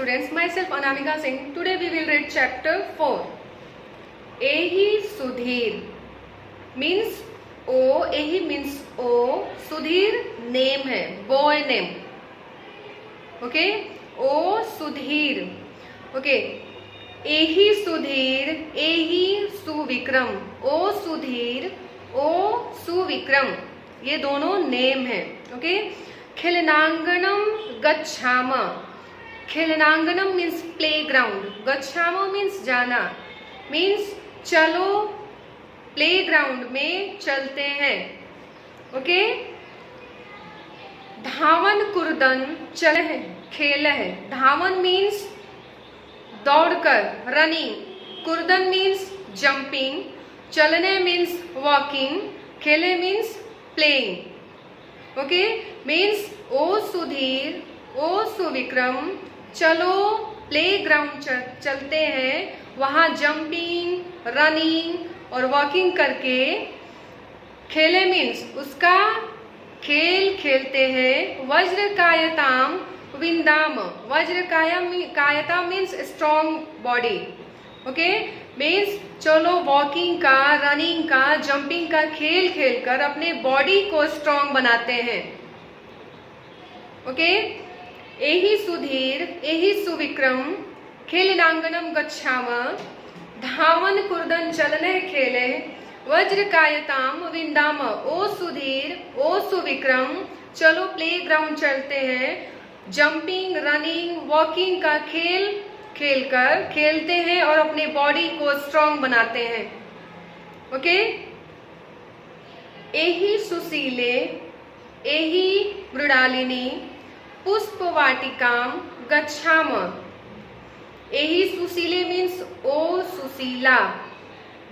students, myself Anamika Singh. Today we will read chapter 4. Ehi Sudhir means O. Ehi means O. Sudhir name है, boy name. Okay, O Sudhir. Okay, Ehi Sudhir, Ehi Suvikram. O Sudhir, O Suvikram. ये दोनों name है. Okay, खिलनांगनम गच्छामा. खिलनांगनम means playground, गच्छामा means जाना, means चलो प्ले ग्राउंड में चलते हैं. ओके, धावन कुर्दन चल है, खेल है. धावन मीन्स दौड़कर, रनिंग. कुर्दन मीन्स जंपिंग. चलने मीन्स वॉकिंग. खेले मीन्स प्लेइंग. ओके, मीन्स ओ सुधीर, ओ सुविक्रम, चलो प्ले ग्राउंड चलते हैं, वहां जंपिंग, रनिंग और वॉकिंग करके. खेले मीन्स उसका खेल खेलते हैं. वज्र कायताम विंदाम. वज्र कायता means strong body. Okay, means चलो वॉकिंग का, रनिंग का, जंपिंग का खेल खेलकर अपने बॉडी को स्ट्रॉन्ग बनाते हैं. ओके, एहि सुधीर, एहि सुविक्रम, खेलनांगनम गच्छामा. धावन कुर्दन चलने खेले. वज्र कायताम विंदाम. ओ सुधीर, ओ सुविक्रम, चलो प्ले ग्राउंड चलते हैं. जंपिंग, रनिंग, वॉकिंग का खेल खेलकर खेलते हैं और अपने बॉडी को स्ट्रॉन्ग बनाते हैं. ओके, एहि सुशीले, एहि मृणालिनी, पुष्प वाटिकाम गच्छाम. एहि सुशीले मीन्स ओ सुशीला,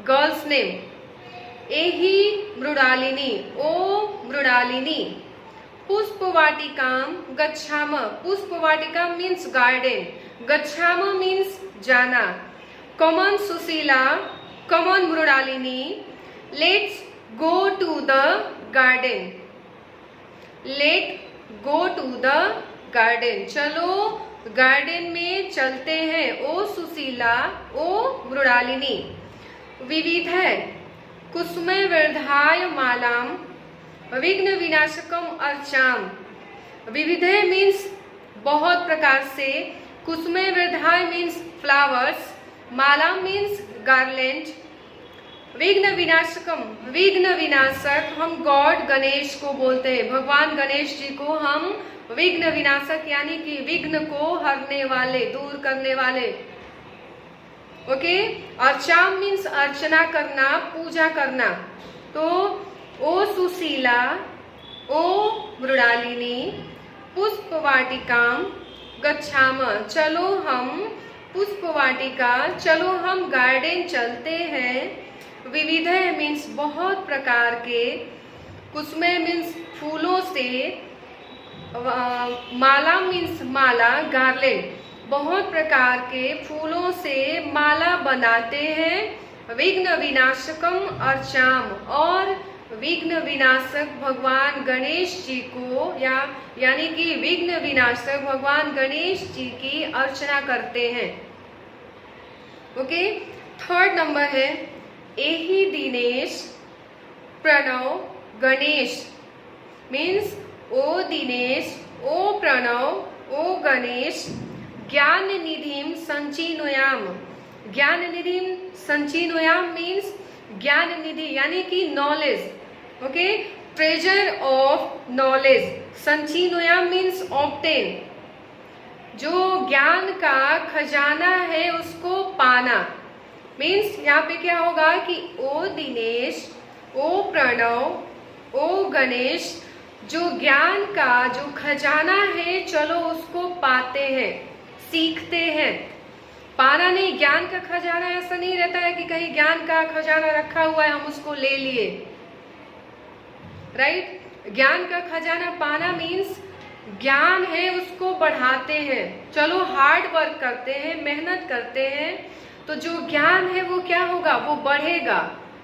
गर्ल्स नेम. एहि मृणालिनी, ओ मृणालिनी. पुष्प वाटिकाम गच्छाम. पुष्प वाटिका मीन्स गार्डन. गच्छाम मीन्स जाना. Come on Sushila, come on Mrinalini, let's go to the garden. Let go to the garden. चलो गार्डन में चलते हैं. ओ सुशीला, ओ मृणालिनी. विविध है, कुसुमे वर्धाय मालाम, विघ्न विनाशकम अर्चाम. विविध मीन्स बहुत प्रकार से. कुसुमे वर्धाय मीन्स फ्लावर्स. माला मीन्स गार्लैंड. विघ्न विनाशकम, विघ्न विनाशक हम गॉड गणेश को बोलते हैं. भगवान गणेश जी को हम विघ्न विनाशक यानी कि विघ्न को हरने वाले, दूर करने वाले. ओके, अर्चाम मीन्स अर्चना करना, पूजा करना. तो ओ सुशीला, ओ मृणालिनी, पुष्प वाटिकाम गच्छाम. चलो हम पुष्प वाटिका, चलो हम गार्डन चलते हैं. विविध मीन्स बहुत प्रकार के. कुसुमे मीन्स फूलों से. माला मीन्स माला, गार्लेंड. बहुत प्रकार के फूलों से माला बनाते हैं. विघ्न विनाशकम अर्चाम, और विघ्न विनाशक भगवान गणेश जी को यानी कि विघ्न विनाशक भगवान गणेश जी की अर्चना करते हैं. ओके, थर्ड नंबर है एहि दिनेश प्रणव गणेश. मीन्स ओ दिनेश, ओ प्रणव, ओ गणेश. ज्ञान निधिम संचिनोयाम. ज्ञान निधिम संचिनोयाम मीन्स ज्ञान निधि यानी कि knowledge. Okay, treasure of knowledge. संचिनोयाम मीन्स ऑब्टेन. जो ज्ञान का खजाना है उसको पाना. मीन्स यहाँ पे क्या होगा कि ओ दिनेश, ओ प्रणव, ओ गणेश, जो ज्ञान का जो खजाना है चलो उसको पाते हैं, सीखते हैं. पाना नहीं, ज्ञान का खजाना ऐसा नहीं रहता है कि कहीं ज्ञान का खजाना रखा हुआ है हम उसको ले लिए. राइट, ज्ञान का खजाना पाना मीन्स ज्ञान है उसको बढ़ाते हैं. चलो हार्ड वर्क करते हैं, मेहनत करते हैं, तो जो ज्ञान है वो क्या होगा, वो बढ़ेगा.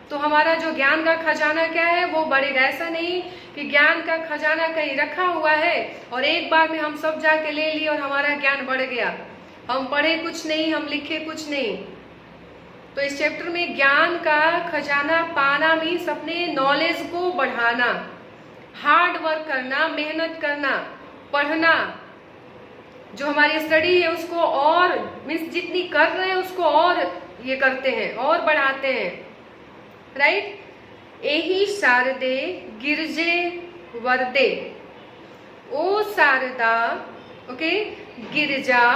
तो हमारा जो ज्ञान का खजाना क्या है वो बढ़ेगा. ऐसा नहीं कि ज्ञान का खजाना कहीं रखा हुआ है और एक बार में हम सब जाके ले लिए और हमारा ज्ञान बढ़ गया. हम पढ़े कुछ नहीं, हम लिखे कुछ नहीं। तो इस चैप्टर में ज्ञान का खजाना पाना मीन्स अपने नॉलेज को बढ़ाना, हार्ड वर्क करना, मेहनत करना, पढ़ना, जो हमारी स्टडी है उसको और मीन्स जितनी कर रहे हैं उसको और ये करते हैं और बढ़ाते हैं, राइट। एही शारदे गिरजे वरदे, ओ शारदा, ओके, गिरजा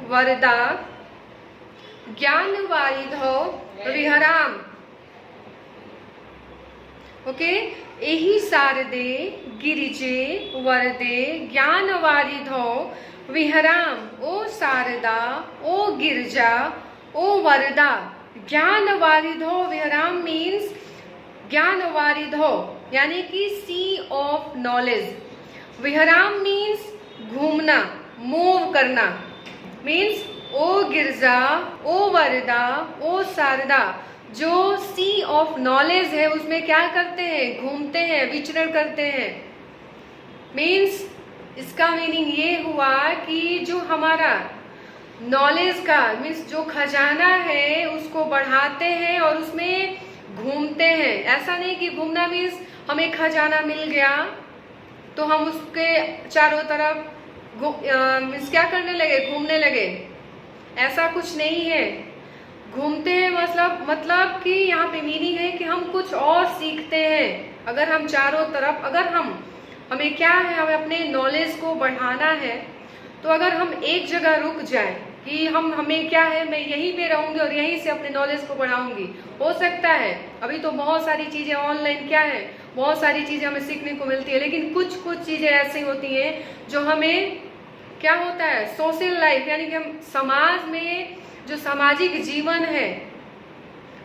वरदा, ज्ञान वारिधो विहराम, ओके। एही शारदे गिरिजे वरदे ज्ञान वारिधो विहराम, ओ शारदा, ओ गिरजा, ओ वरदा, ज्ञान वारिधो विहराम मीन्स ज्ञान वारिधो यानी कि सी ऑफ नॉलेज, विहराम मीन्स घूमना, मूव करना, मीन्स ओ गिरजा, ओ वरदा, ओ शारदा, जो सी ऑफ नॉलेज है उसमें क्या करते हैं, घूमते हैं, विचरण करते हैं। मीन्स इसका मीनिंग ये हुआ कि जो हमारा नॉलेज का मीन्स जो खजाना है उसको बढ़ाते हैं और उसमें घूमते हैं। ऐसा नहीं कि घूमना मीन्स हमें खजाना मिल गया तो हम उसके चारों तरफ मीन्स क्या करने लगे, घूमने लगे, ऐसा कुछ नहीं है। घूमते हैं मतलब कि यहाँ पे मीनिंग है कि हम कुछ और सीखते हैं। अगर हम चारों तरफ, अगर हमें क्या है, हमें अपने नॉलेज को बढ़ाना है, तो अगर हम एक जगह रुक जाएं कि हमें क्या है, मैं यहीं पे रहूंगी और यहीं से अपने नॉलेज को बढ़ाऊंगी, हो सकता है। अभी तो बहुत सारी चीजें ऑनलाइन क्या है, बहुत सारी चीजें हमें सीखने को मिलती है, लेकिन कुछ चीजें ऐसी होती हैं जो हमें क्या होता है, सोशल लाइफ यानी कि हम समाज में जो सामाजिक जीवन है,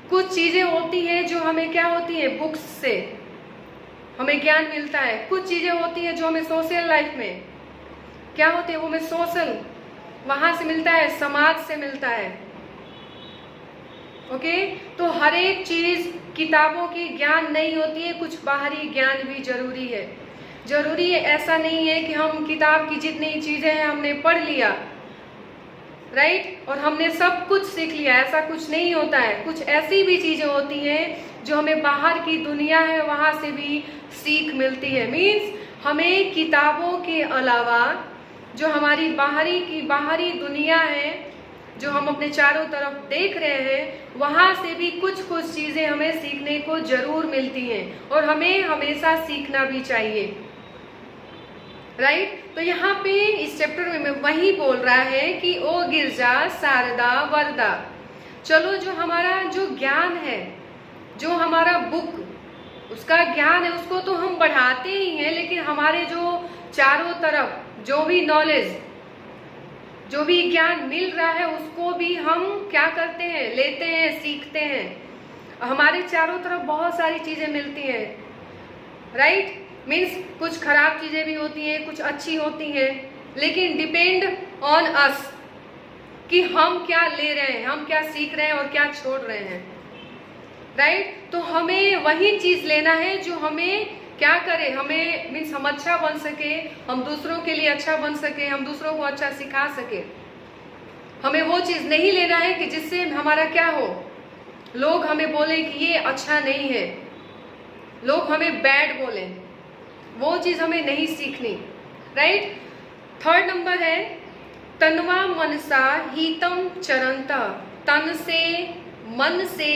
कुछ चीजें होती हैं जो हमें क्या होती है, बुक्स से हमें ज्ञान मिलता है। कुछ चीजें होती हैं जो हमें सोशल लाइफ में क्या होती है, वो हमें सोशल वहां से मिलता है, समाज से मिलता है, ओके। तो हर एक चीज किताबों की ज्ञान नहीं होती है, कुछ बाहरी ज्ञान भी जरूरी है। जरूरी है ऐसा नहीं है कि हम किताब की जितनी चीजें हैं हमने पढ़ लिया, राइट, और हमने सब कुछ सीख लिया, ऐसा कुछ नहीं होता है। कुछ ऐसी भी चीजें होती हैं जो हमें बाहर की दुनिया है वहां से भी सीख मिलती है। मीन्स हमें किताबों के अलावा जो हमारी बाहरी दुनिया है, जो हम अपने चारों तरफ देख रहे हैं, वहां से भी कुछ चीजें हमें सीखने को जरूर मिलती हैं और हमें हमेशा सीखना भी चाहिए, राइट। तो यहाँ पे इस चैप्टर में वही बोल रहा है कि ओ गिरजा शारदा वरदा, चलो जो हमारा जो ज्ञान है, जो हमारा बुक उसका ज्ञान है, उसको तो हम बढ़ाते ही हैं, लेकिन हमारे जो चारों तरफ जो भी नॉलेज, जो भी ज्ञान मिल रहा है उसको भी हम क्या करते हैं, लेते हैं, सीखते हैं। हमारे चारों तरफ बहुत सारी चीजें मिलती हैं, राइट। मीन्स कुछ खराब चीजें भी होती हैं, कुछ अच्छी होती हैं, लेकिन डिपेंड ऑन अस कि हम क्या ले रहे हैं, हम क्या सीख रहे हैं और क्या छोड़ रहे हैं, राइट। तो हमें वही चीज लेना है जो हमें क्या करे, हमें मीन्स हम अच्छा बन सके, हम दूसरों के लिए अच्छा बन सके, हम दूसरों को अच्छा सिखा सके। हमें वो चीज नहीं लेना है कि जिससे हमारा क्या हो, लोग हमें बोले कि ये अच्छा नहीं है, लोग हमें बैड बोले, वो चीज हमें नहीं सीखनी, राइट। थर्ड नंबर है तन्वा मनसा हितम चरंत, तन से मन से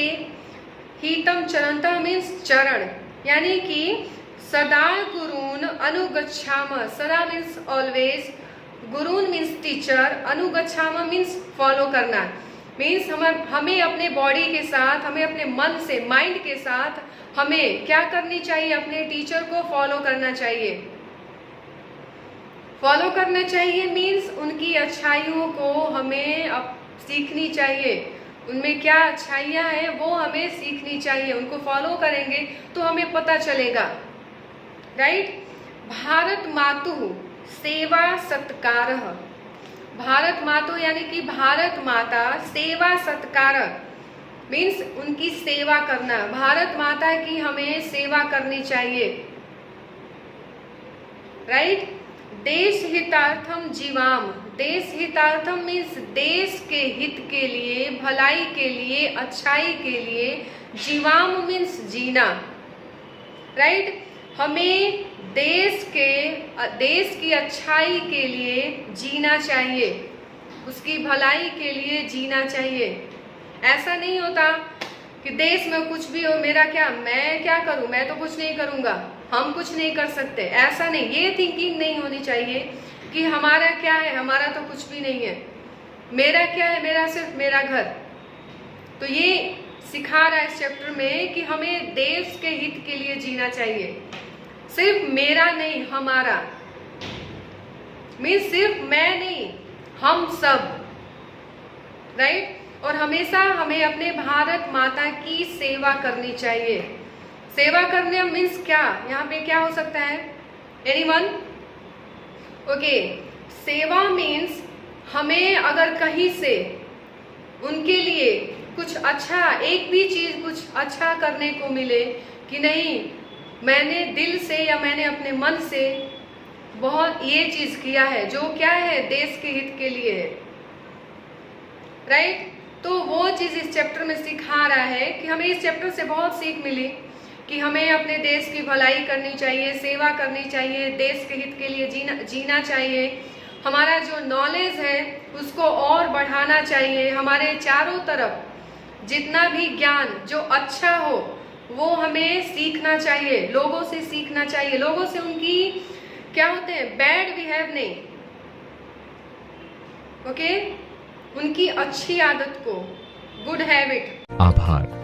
हितम चरंत मीन्स चरण, यानी कि सदा गुरून अनुगच्छाम, सदा मीन्स ऑलवेज, गुरून मीन्स टीचर, अनुगच्छाम मीन्स फॉलो करना। मीन्स हमें अपने बॉडी के साथ, हमें अपने मन से, माइंड के साथ हमें क्या करनी चाहिए, अपने टीचर को फॉलो करना चाहिए। फॉलो करना चाहिए मीन्स उनकी अच्छाइयों को हमें अब सीखनी चाहिए, उनमें क्या अच्छाइयाँ हैं वो हमें सीखनी चाहिए। उनको फॉलो करेंगे तो हमें पता चलेगा, राइट। भारत मातु सेवा सत्कार, भारत मातु यानी कि भारत माता सेवा सत्कार मीन्स उनकी सेवा करना, भारत माता की हमें सेवा करनी चाहिए, राइट। देश हितार्थम जीवाम, देश हितार्थम मीन्स देश के हित के लिए, भलाई के लिए, अच्छाई के लिए, जीवाम मीन्स जीना, राइट। हमें देश की अच्छाई के लिए जीना चाहिए, उसकी भलाई के लिए जीना चाहिए। ऐसा नहीं होता कि देश में कुछ भी हो, मेरा क्या, मैं क्या करूं, मैं तो कुछ नहीं करूंगा, हम कुछ नहीं कर सकते, ऐसा नहीं, ये थिंकिंग नहीं होनी चाहिए कि हमारा क्या है, हमारा तो कुछ भी नहीं है, मेरा क्या है, मेरा सिर्फ मेरा घर। तो ये सिखा रहा है इस चैप्टर में कि हमें देश के हित के लिए जीना चाहिए, सिर्फ मेरा नहीं, हमारा मीन्स सिर्फ मैं नहीं, हम सब, राइट। और हमेशा हमें अपने भारत माता की सेवा करनी चाहिए। सेवा करने मीन्स क्या, यहाँ पे क्या हो सकता है, एनीवन? ओके, सेवा मीन्स हमें अगर कहीं से उनके लिए कुछ अच्छा, एक भी चीज कुछ अच्छा करने को मिले कि नहीं, मैंने दिल से या मैंने अपने मन से बहुत ये चीज किया है जो क्या है, देश के हित के लिए है, राइट। तो वो चीज इस चैप्टर में सिखा रहा है कि हमें इस चैप्टर से बहुत सीख मिली कि हमें अपने देश की भलाई करनी चाहिए, सेवा करनी चाहिए, देश के हित के लिए जीना चाहिए, हमारा जो नॉलेज है उसको और बढ़ाना चाहिए, हमारे चारों तरफ जितना भी ज्ञान जो अच्छा हो वो हमें सीखना चाहिए, लोगों से सीखना चाहिए, लोगों से उनकी क्या होते हैं, बैड बिहेव नहीं, ओके, उनकी अच्छी आदत को, गुड हैबिट। आभार।